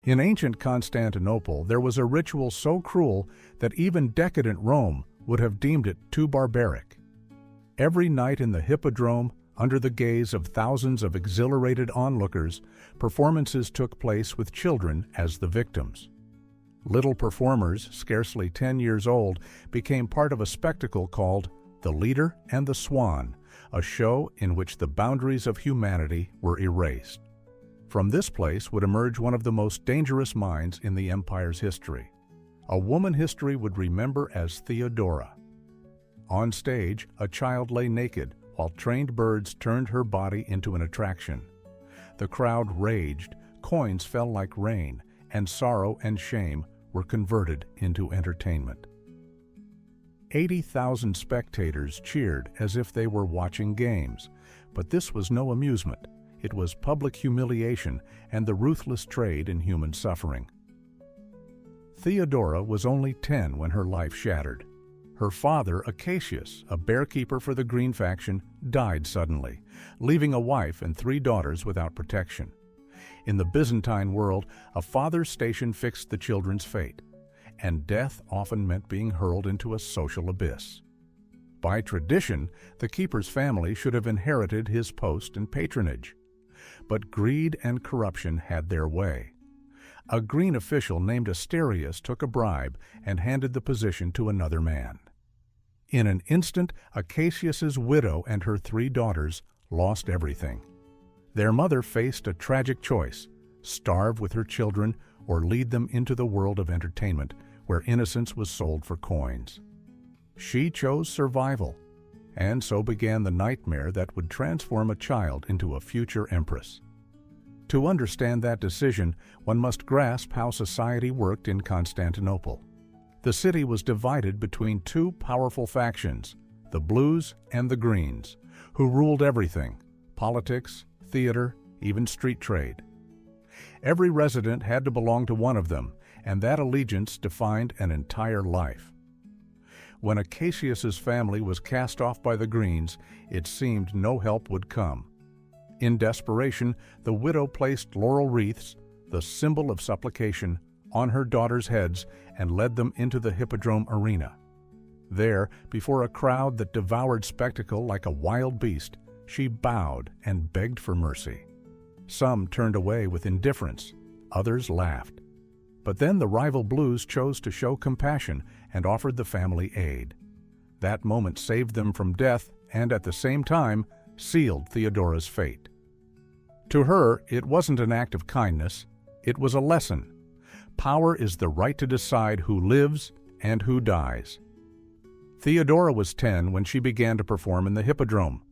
In ancient Constantinople, there was a ritual so cruel that even decadent Rome would have deemed it too barbaric. Every night in the Hippodrome, under the gaze of thousands of exhilarated onlookers, performances took place with children as the victims. Little performers, scarcely 10 years old, became part of a spectacle called The Leader and the Swan, a show in which the boundaries of humanity were erased. From this place would emerge one of the most dangerous minds in the empire's history, a woman history would remember as Theodora. On stage, a child lay naked while trained birds turned her body into an attraction. The crowd raged, coins fell like rain, and sorrow and shame were converted into entertainment. 80,000 spectators cheered as if they were watching games, but this was no amusement. It was public humiliation and the ruthless trade in human suffering. Theodora was only 10 when her life shattered. Her father, Acacius, a bearkeeper for the Green faction, died suddenly, leaving a wife and 3 daughters without protection. In the Byzantine world, a father's station fixed the children's fate, and death often meant being hurled into a social abyss. By tradition, the keeper's family should have inherited his post and patronage. But greed and corruption had their way. A green official named Asterius took a bribe and handed the position to another man. In an instant, Acacius's widow and her 3 daughters lost everything. Their mother faced a tragic choice: starve with her children or lead them into the world of entertainment, where innocence was sold for coins. She chose survival, and so began the nightmare that would transform a child into a future empress. To understand that decision, one must grasp how society worked in Constantinople. The city was divided between 2 powerful factions, the Blues and the Greens, who ruled everything: politics, theater, even street trade. Every resident had to belong to one of them, and that allegiance defined an entire life. When Acacius's family was cast off by the Greens, it seemed no help would come. In desperation, the widow placed laurel wreaths, the symbol of supplication, on her daughters' heads and led them into the Hippodrome arena. There, before a crowd that devoured spectacle like a wild beast, she bowed and begged for mercy. Some turned away with indifference, others laughed. But then the rival Blues chose to show compassion and offered the family aid. That moment saved them from death and, at the same time, sealed Theodora's fate. To her, it wasn't an act of kindness, it was a lesson. Power is the right to decide who lives and who dies. Theodora was 10 when she began to perform in the Hippodrome.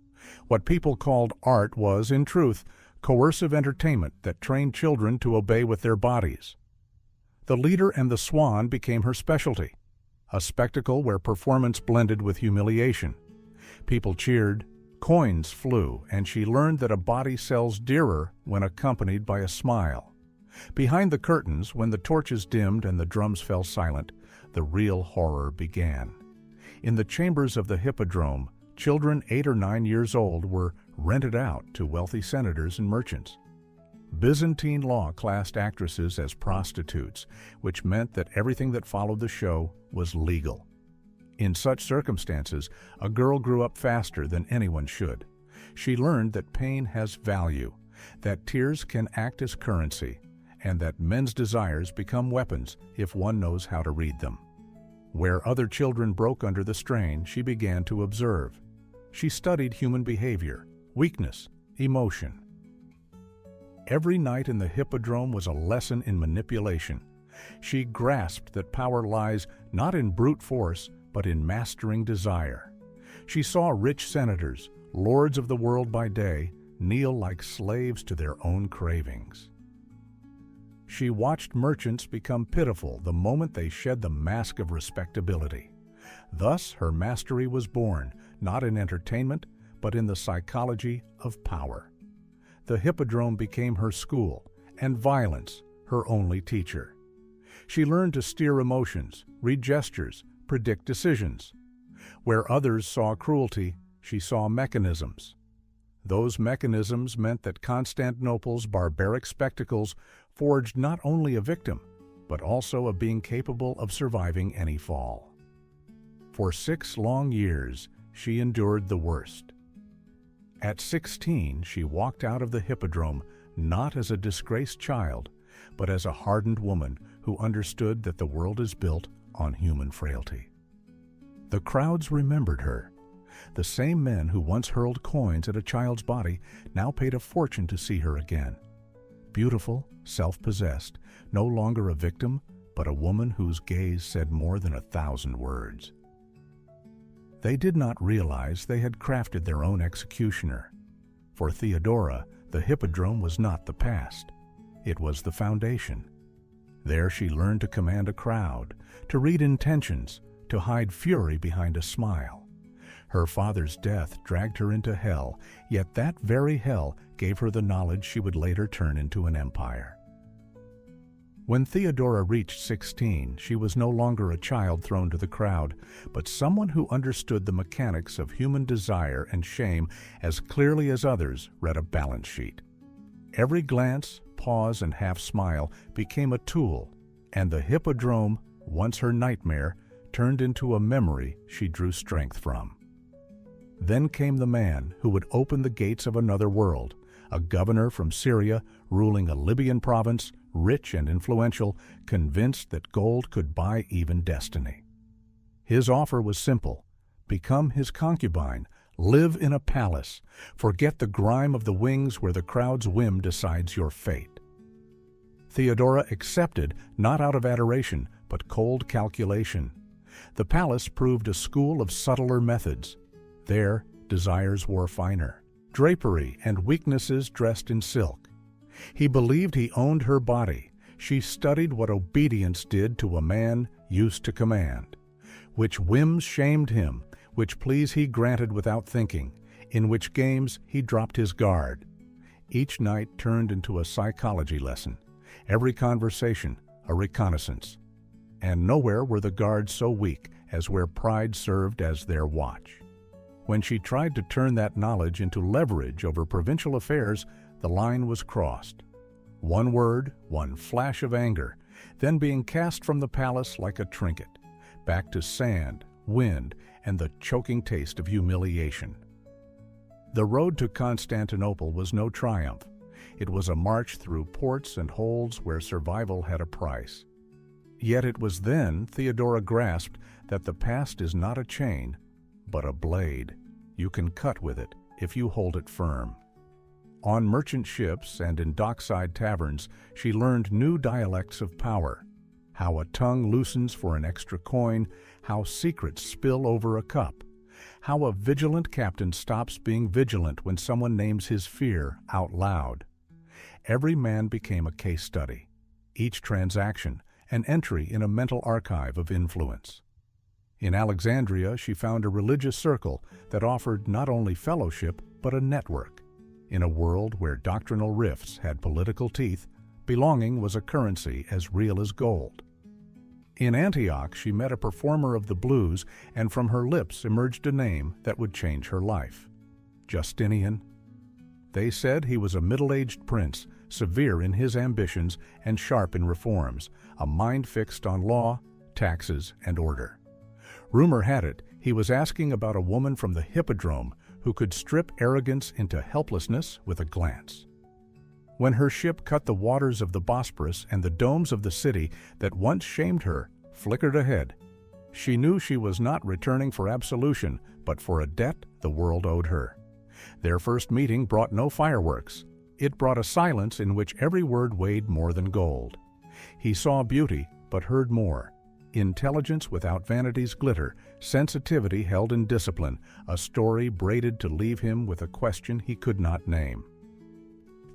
What people called art was, in truth, coercive entertainment that trained children to obey with their bodies. The Leader and the Swan became her specialty, a spectacle where performance blended with humiliation. People cheered, coins flew, and she learned that a body sells dearer when accompanied by a smile. Behind the curtains, when the torches dimmed and the drums fell silent, the real horror began. In the chambers of the Hippodrome, children 8 or 9 years old were rented out to wealthy senators and merchants. Byzantine law classed actresses as prostitutes, which meant that everything that followed the show was legal. In such circumstances, a girl grew up faster than anyone should. She learned that pain has value, that tears can act as currency, and that men's desires become weapons if one knows how to read them. Where other children broke under the strain, she began to observe. She studied human behavior, weakness, emotion. Every night in the Hippodrome was a lesson in manipulation. She grasped that power lies not in brute force, but in mastering desire. She saw rich senators, lords of the world by day, kneel like slaves to their own cravings. She watched merchants become pitiful the moment they shed the mask of respectability. Thus, her mastery was born, not in entertainment, but in the psychology of power. The Hippodrome became her school, and violence her only teacher. She learned to steer emotions, read gestures, predict decisions. Where others saw cruelty, she saw mechanisms. Those mechanisms meant that Constantinople's barbaric spectacles forged not only a victim, but also a being capable of surviving any fall. For 6 long years, she endured the worst. At 16, she walked out of the Hippodrome not as a disgraced child, but as a hardened woman who understood that the world is built on human frailty. The crowds remembered her. The same men who once hurled coins at a child's body now paid a fortune to see her again. Beautiful, self-possessed, no longer a victim, but a woman whose gaze said more than 1,000 words. They did not realize they had crafted their own executioner. For Theodora, the Hippodrome was not the past. It was the foundation. There she learned to command a crowd, to read intentions, to hide fury behind a smile. Her father's death dragged her into hell, yet that very hell gave her the knowledge she would later turn into an empire. When Theodora reached 16, she was no longer a child thrown to the crowd, but someone who understood the mechanics of human desire and shame as clearly as others read a balance sheet. Every glance, pause, and half-smile became a tool, and the Hippodrome, once her nightmare, turned into a memory she drew strength from. Then came the man who would open the gates of another world, a governor from Syria ruling a Libyan province, rich and influential, convinced that gold could buy even destiny. His offer was simple: become his concubine, live in a palace, forget the grime of the wings where the crowd's whim decides your fate. Theodora accepted, not out of adoration, but cold calculation. The palace proved a school of subtler methods. There, desires wore finer, drapery and weaknesses dressed in silk. He believed he owned her body. She studied what obedience did to a man used to command. Which whims shamed him, which pleas he granted without thinking, in which games he dropped his guard. Each night turned into a psychology lesson, every conversation a reconnaissance. And nowhere were the guards so weak as where pride served as their watch. When she tried to turn that knowledge into leverage over provincial affairs, the line was crossed. One word, one flash of anger, then being cast from the palace like a trinket, back to sand, wind, and the choking taste of humiliation. The road to Constantinople was no triumph. It was a march through ports and holds where survival had a price. Yet it was then Theodora grasped that the past is not a chain, but a blade. You can cut with it if you hold it firm. On merchant ships and in dockside taverns, she learned new dialects of power: how a tongue loosens for an extra coin, how secrets spill over a cup, how a vigilant captain stops being vigilant when someone names his fear out loud. Every man became a case study, each transaction an entry in a mental archive of influence. In Alexandria, she found a religious circle that offered not only fellowship, but a network. In a world where doctrinal rifts had political teeth, belonging was a currency as real as gold. In Antioch, she met a performer of the blues, and from her lips emerged a name that would change her life: Justinian. They said he was a middle-aged prince, severe in his ambitions and sharp in reforms, a mind fixed on law, taxes, and order. Rumor had it he was asking about a woman from the Hippodrome who could strip arrogance into helplessness with a glance. When her ship cut the waters of the Bosporus and the domes of the city that once shamed her flickered ahead, she knew she was not returning for absolution, but for a debt the world owed her. Their first meeting brought no fireworks. It brought a silence in which every word weighed more than gold. He saw beauty, but heard more: intelligence without vanity's glitter, sensitivity held in discipline, a story braided to leave him with a question he could not name.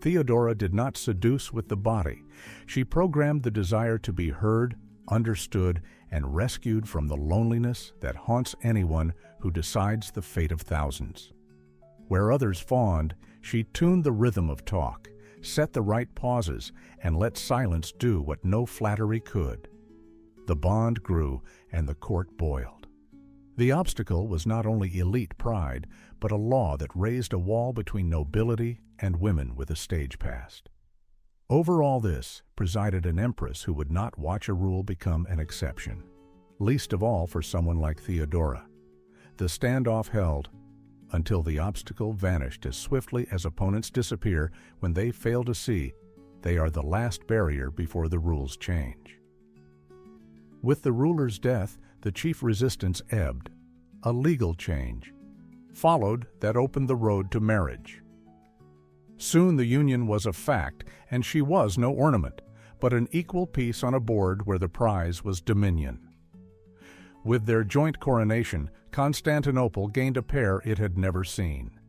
Theodora did not seduce with the body. She programmed the desire to be heard, understood, and rescued from the loneliness that haunts anyone who decides the fate of thousands. Where others fawned, she tuned the rhythm of talk, set the right pauses, and let silence do what no flattery could. The bond grew, and the court boiled. The obstacle was not only elite pride, but a law that raised a wall between nobility and women with a stage past. Over all this presided an empress who would not watch a rule become an exception, least of all for someone like Theodora. The standoff held until the obstacle vanished as swiftly as opponents disappear when they fail to see they are the last barrier before the rules change. With the ruler's death, the chief resistance ebbed. A legal change followed that opened the road to marriage. Soon the union was a fact, and she was no ornament, but an equal piece on a board where the prize was dominion. With their joint coronation, Constantinople gained a pair it had never seen.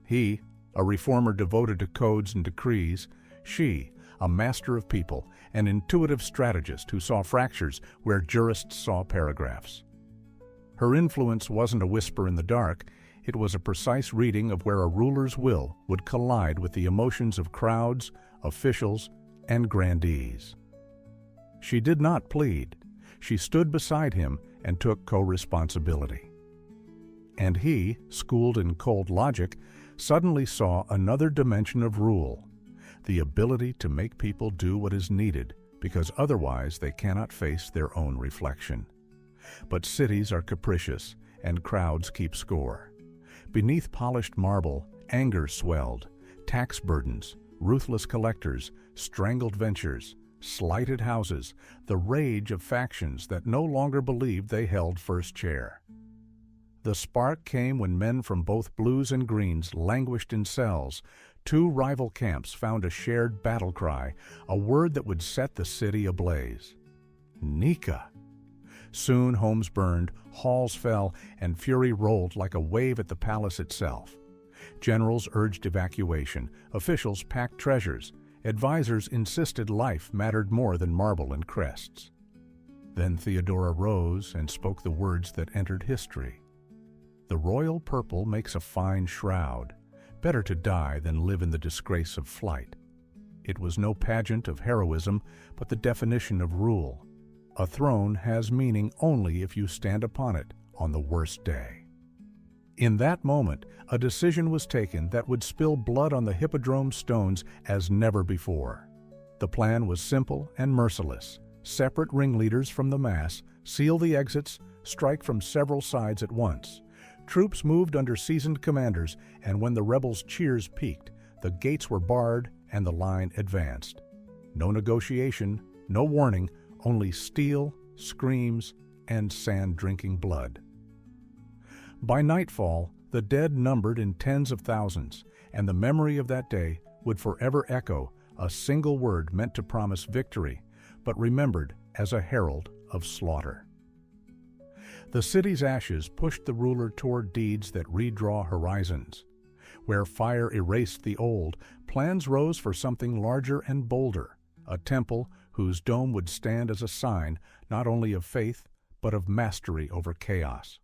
He, a reformer devoted to codes and decrees; she, a master of people, an intuitive strategist who saw fractures where jurists saw paragraphs. Her influence wasn't a whisper in the dark, it was a precise reading of where a ruler's will would collide with the emotions of crowds, officials, and grandees. She did not plead. She stood beside him and took co-responsibility. And he, schooled in cold logic, suddenly saw another dimension of rule, the ability to make people do what is needed because otherwise they cannot face their own reflection. But cities are capricious, and crowds keep score. Beneath polished marble, anger swelled, tax burdens, ruthless collectors, strangled ventures, slighted houses, the rage of factions that no longer believed they held first chair. The spark came when men from both blues and greens languished in cells. Two rival camps found a shared battle cry, a word that would set the city ablaze. Nika! Soon homes burned, halls fell, and fury rolled like a wave at the palace itself. Generals urged evacuation, officials packed treasures, advisors insisted life mattered more than marble and crests. Then Theodora rose and spoke the words that entered history. The royal purple makes a fine shroud. Better to die than live in the disgrace of flight. It was no pageant of heroism, but the definition of rule. A throne has meaning only if you stand upon it on the worst day. In that moment, a decision was taken that would spill blood on the Hippodrome stones as never before. The plan was simple and merciless. Separate ringleaders from the mass, seal the exits, strike from several sides at once. Troops moved under seasoned commanders, and when the rebels' cheers peaked, the gates were barred and the line advanced. No negotiation, no warning, only steel, screams, and sand-drinking blood. By nightfall, the dead numbered in tens of thousands, and the memory of that day would forever echo, a single word meant to promise victory, but remembered as a herald of slaughter. The city's ashes pushed the ruler toward deeds that redraw horizons. Where fire erased the old, plans rose for something larger and bolder, a temple whose dome would stand as a sign not only of faith, but of mastery over chaos.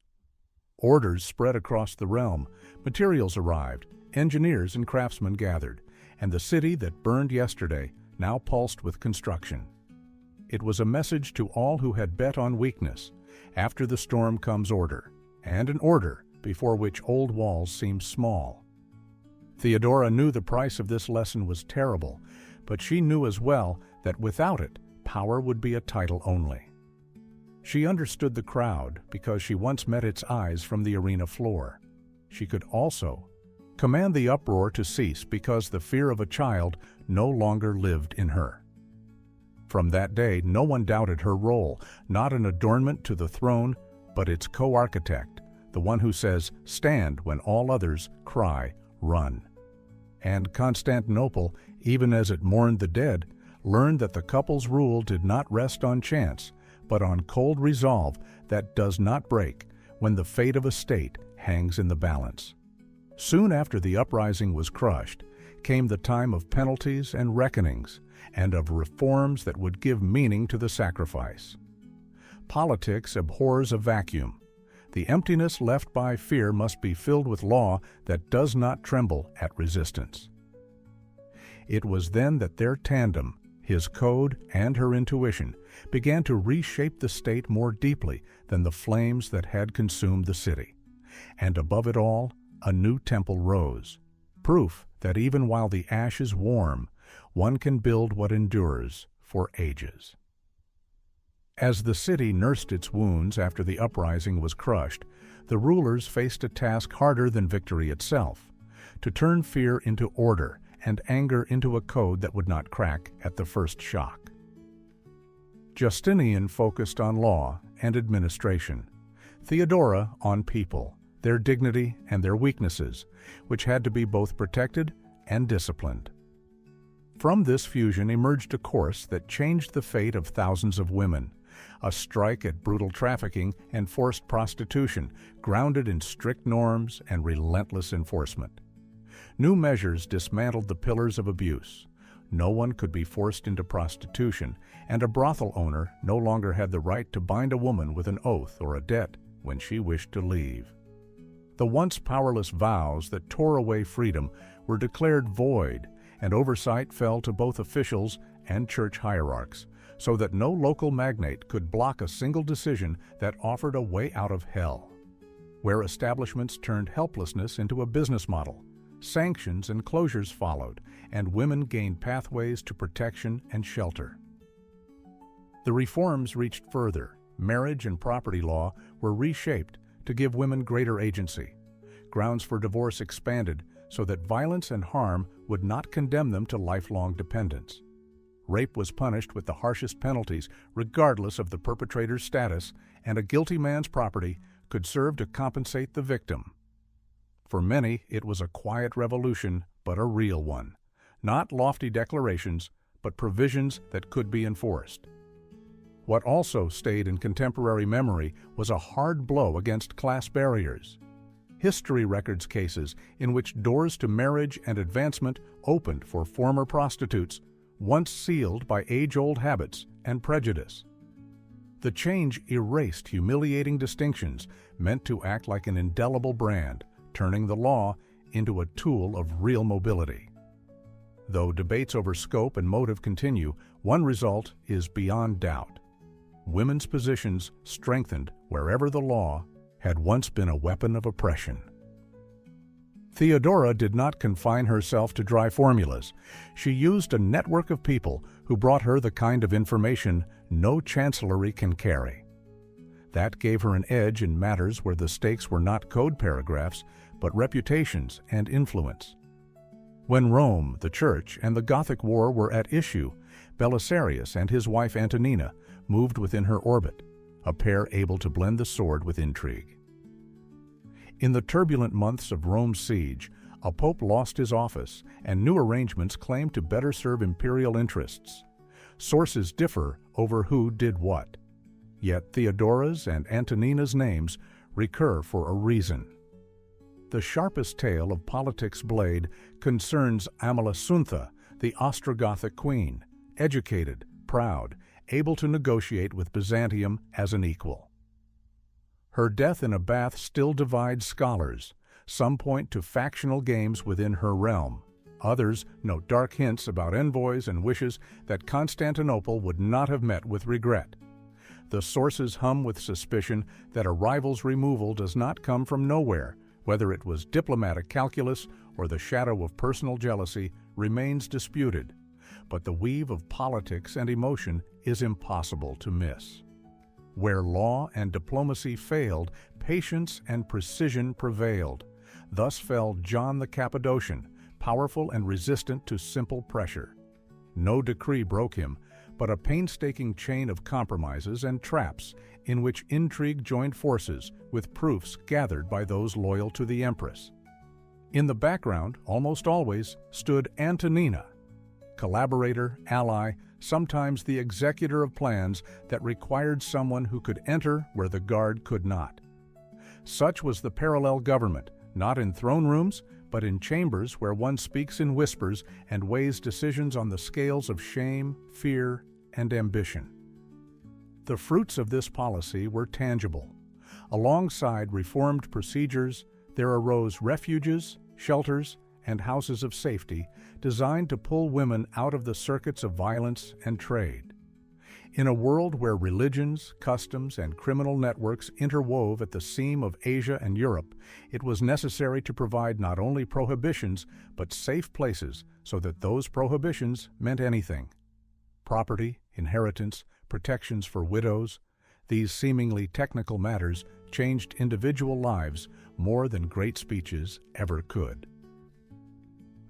Orders spread across the realm, materials arrived, engineers and craftsmen gathered, and the city that burned yesterday now pulsed with construction. It was a message to all who had bet on weakness. After the storm comes order, and an order before which old walls seem small. Theodora knew the price of this lesson was terrible, but she knew as well that without it, power would be a title only. She understood the crowd because she once met its eyes from the arena floor. She could also command the uproar to cease because the fear of a child no longer lived in her. From that day, no one doubted her role, not an adornment to the throne, but its co-architect, the one who says, "Stand," when all others cry, "Run." And Constantinople, even as it mourned the dead, learned that the couple's rule did not rest on chance, but on cold resolve that does not break when the fate of a state hangs in the balance. Soon after the uprising was crushed, came the time of penalties and reckonings, and of reforms that would give meaning to the sacrifice. Politics abhors a vacuum. The emptiness left by fear must be filled with law that does not tremble at resistance. It was then that their tandem, his code and her intuition, began to reshape the state more deeply than the flames that had consumed the city. And above it all, a new temple rose, proof that even while the ashes warm, One can build what endures for ages. As the city nursed its wounds after the uprising was crushed, the rulers faced a task harder than victory itself: to turn fear into order and anger into a code that would not crack at the first shock. Justinian focused on law and administration, Theodora on people, their dignity and their weaknesses, which had to be both protected and disciplined. From this fusion emerged a course that changed the fate of thousands of women, a strike at brutal trafficking and forced prostitution, grounded in strict norms and relentless enforcement. New measures dismantled the pillars of abuse. No one could be forced into prostitution, and a brothel owner no longer had the right to bind a woman with an oath or a debt when she wished to leave. The once powerless vows that tore away freedom were declared void, and oversight fell to both officials and church hierarchs, so that no local magnate could block a single decision that offered a way out of hell. Where establishments turned helplessness into a business model, sanctions and closures followed, and women gained pathways to protection and shelter. The reforms reached further. Marriage and property law were reshaped to give women greater agency. Grounds for divorce expanded so that violence and harm would not condemn them to lifelong dependence. Rape was punished with the harshest penalties, regardless of the perpetrator's status, and a guilty man's property could serve to compensate the victim. For many, it was a quiet revolution, but a real one. Not lofty declarations, but provisions that could be enforced. What also stayed in contemporary memory was a hard blow against class barriers. History records cases in which doors to marriage and advancement opened for former prostitutes, once sealed by age-old habits and prejudice. The change erased humiliating distinctions meant to act like an indelible brand, turning the law into a tool of real mobility. Though debates over scope and motive continue, one result is beyond doubt. Women's positions strengthened wherever the law had once been a weapon of oppression. Theodora did not confine herself to dry formulas. She used a network of people who brought her the kind of information no chancellery can carry. That gave her an edge in matters where the stakes were not code paragraphs, but reputations and influence. When Rome, the Church, and the Gothic War were at issue, Belisarius and his wife Antonina moved within her orbit, a pair able to blend the sword with intrigue. In the turbulent months of Rome's siege, a pope lost his office, and new arrangements claimed to better serve imperial interests. Sources differ over who did what. Yet Theodora's and Antonina's names recur for a reason. The sharpest tale of politics' blade concerns Amalasuntha, the Ostrogothic queen, educated, proud, able to negotiate with Byzantium as an equal. Her death in a bath still divides scholars. Some point to factional games within her realm. Others note dark hints about envoys and wishes that Constantinople would not have met with regret. The sources hum with suspicion that a rival's removal does not come from nowhere. Whether it was diplomatic calculus or the shadow of personal jealousy remains disputed. But the weave of politics and emotion is impossible to miss. Where law and diplomacy failed, patience and precision prevailed. Thus fell John the Cappadocian, powerful and resistant to simple pressure. No decree broke him, but a painstaking chain of compromises and traps in which intrigue joined forces with proofs gathered by those loyal to the Empress. In the background, almost always, stood Antonina, collaborator, ally, sometimes the executor of plans that required someone who could enter where the guard could not. Such was the parallel government, not in throne rooms, but in chambers where one speaks in whispers and weighs decisions on the scales of shame, fear, and ambition. The fruits of this policy were tangible. Alongside reformed procedures, there arose refuges, shelters, and houses of safety designed to pull women out of the circuits of violence and trade. In a world where religions, customs, and criminal networks interwove at the seam of Asia and Europe, it was necessary to provide not only prohibitions, but safe places so that those prohibitions meant anything. Property, inheritance, protections for widows, these seemingly technical matters changed individual lives more than great speeches ever could.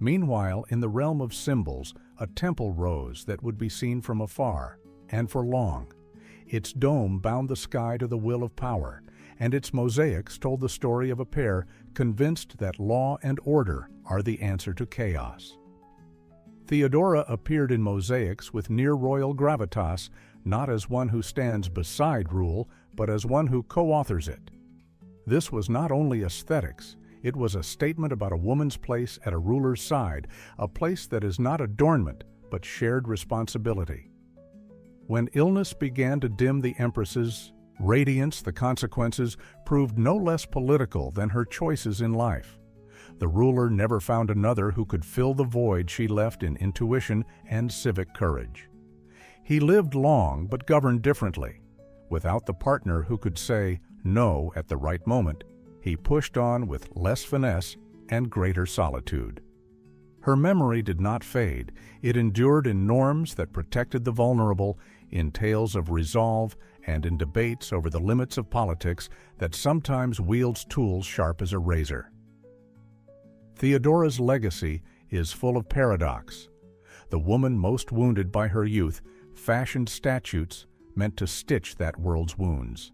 Meanwhile, in the realm of symbols, a temple rose that would be seen from afar, and for long. Its dome bound the sky to the will of power, and its mosaics told the story of a pair convinced that law and order are the answer to chaos. Theodora appeared in mosaics with near-royal gravitas, not as one who stands beside rule, but as one who co-authors it. This was not only aesthetics, it was a statement about a woman's place at a ruler's side, a place that is not adornment, but shared responsibility. When illness began to dim the Empress's radiance, the consequences proved no less political than her choices in life. The ruler never found another who could fill the void she left in intuition and civic courage. He lived long but governed differently. Without the partner who could say no at the right moment, he pushed on with less finesse and greater solitude. Her memory did not fade. It endured in norms that protected the vulnerable, in tales of resolve, and in debates over the limits of politics that sometimes wields tools sharp as a razor. Theodora's legacy is full of paradox. The woman most wounded by her youth fashioned statutes meant to stitch that world's wounds.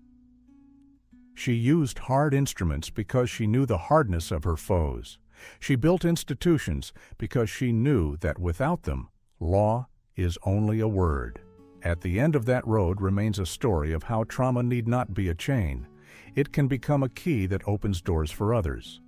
She used hard instruments because she knew the hardness of her foes. She built institutions because she knew that without them, law is only a word. At the end of that road remains a story of how trauma need not be a chain. It can become a key that opens doors for others.